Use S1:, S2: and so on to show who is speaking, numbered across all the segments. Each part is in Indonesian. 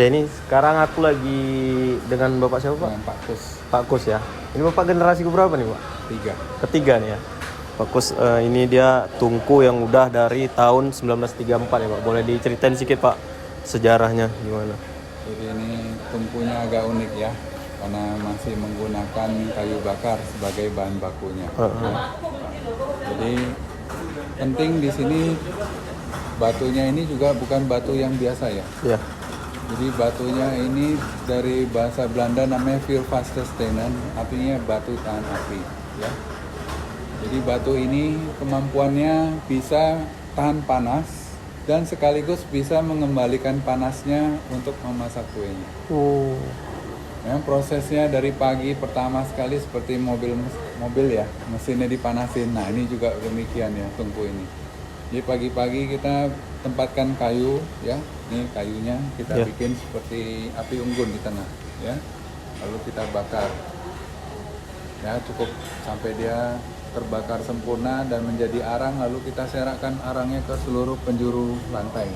S1: Ya ini sekarang aku lagi dengan Bapak siapa Pak?
S2: Dengan Pak Kus.
S1: Pak Kus ya. Ini Bapak generasi keberapa nih Pak?
S2: 3.
S1: Ketiga nih ya. Pak Kus ini dia tungku yang udah dari tahun 1934 ya Pak. Boleh diceritain sedikit Pak sejarahnya gimana?
S2: Jadi ini tungkunya agak unik ya, karena masih menggunakan kayu bakar sebagai bahan bakunya. Jadi penting di sini batunya ini juga bukan batu yang biasa ya.
S1: Ya.
S2: Jadi batunya ini dari bahasa Belanda namanya vuurvaatstenen, artinya batu tahan api ya. Jadi batu ini kemampuannya bisa tahan panas dan sekaligus bisa mengembalikan panasnya untuk memasak kuenya. Ya, prosesnya dari pagi pertama sekali seperti mobil ya, mesinnya dipanasin. Nah ini juga demikian ya tungku ini. Jadi pagi-pagi kita tempatkan kayu ya, ini kayunya kita bikin seperti api unggun di tengah ya, lalu kita bakar ya, cukup sampai dia terbakar sempurna dan menjadi arang, lalu kita serakkan arangnya ke seluruh penjuru lantai.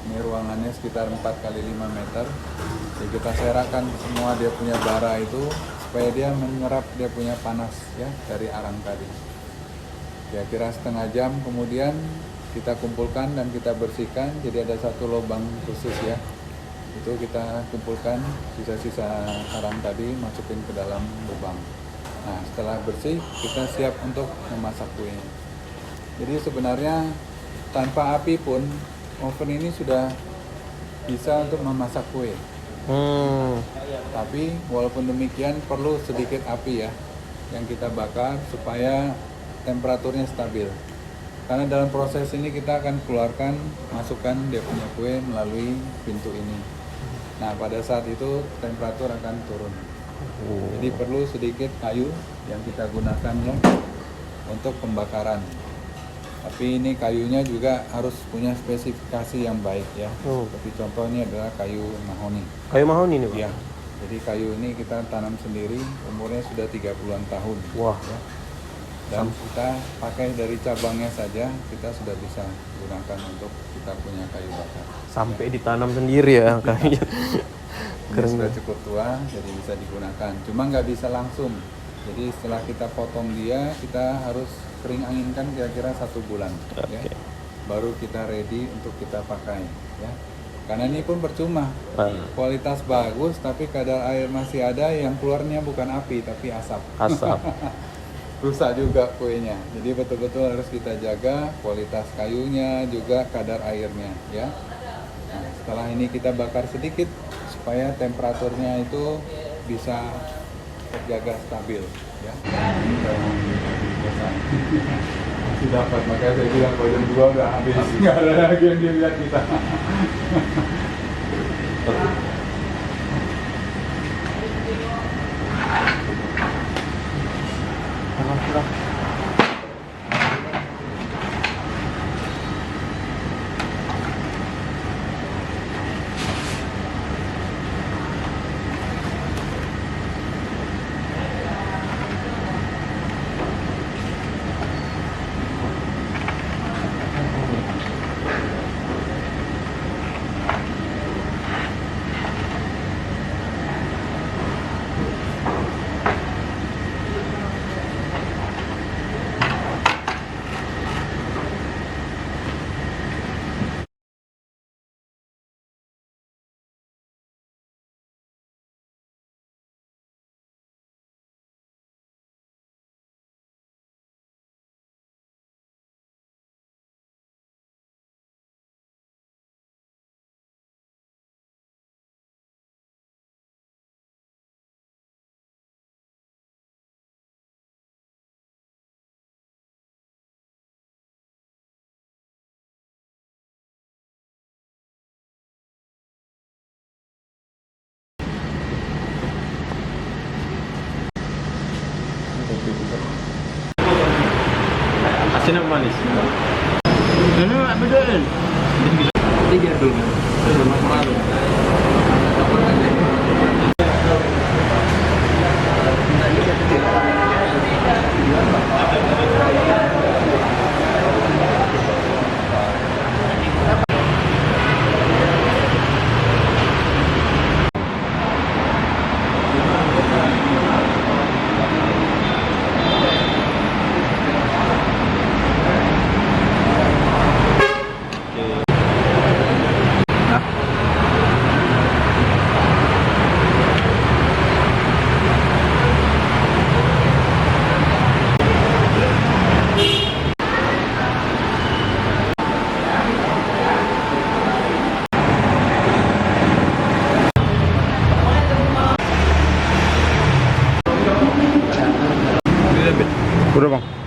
S2: Ini ruangannya sekitar 4 kali 5 meter. Jadi kita serakkan semua dia punya bara itu supaya dia menyerap dia punya panas ya dari arang tadi. Kira-kira setengah jam kemudian kita kumpulkan dan kita bersihkan. Jadi ada satu lubang khusus ya. Itu kita kumpulkan sisa-sisa arang tadi, masukin ke dalam lubang. Nah setelah bersih kita siap untuk memasak kuenya. Jadi sebenarnya tanpa api pun oven ini sudah bisa untuk memasak kue. Tapi walaupun demikian perlu sedikit api ya yang kita bakar supaya temperaturnya stabil. Karena dalam proses ini kita akan keluarkan, masukkan dia punya kue melalui pintu ini. Nah pada saat itu temperatur akan turun. Jadi perlu sedikit kayu yang kita gunakan ya untuk pembakaran. Tapi ini kayunya juga harus punya spesifikasi yang baik ya. Seperti contohnya adalah kayu mahoni.
S1: Kayu mahoni nih Pak?
S2: Iya. Jadi kayu ini kita tanam sendiri, umurnya sudah 30-an tahun.
S1: Wah.
S2: Ya. Dan kita pakai dari cabangnya saja, kita sudah bisa gunakan untuk kita punya kayu bakar.
S1: Sampai ditanam sendiri ya kayunya.
S2: Ini sudah cukup tua, jadi bisa digunakan. Cuma nggak bisa langsung. Jadi setelah kita potong dia, kita harus kering anginkan kira-kira 1 bulan. Ya. Baru kita ready untuk kita pakai. Ya. Karena ini pun percuma. Kualitas bagus, tapi kadar air masih ada, yang keluarnya bukan api, tapi asap.
S1: Asap.
S2: Rusak juga kuenya. Jadi betul-betul harus kita jaga kualitas kayunya, juga kadar airnya. Ya. Nah, setelah ini kita bakar sedikit, supaya temperaturnya itu bisa terjaga stabil ya. Masih dapat, makanya saya bilang kalau jam 2 udah habis, nggak ada lagi yang dilihat kita.
S1: Asin apa manis?
S3: Ini nggak bedain. Tiga dulu. Sama kurang. Udah bang.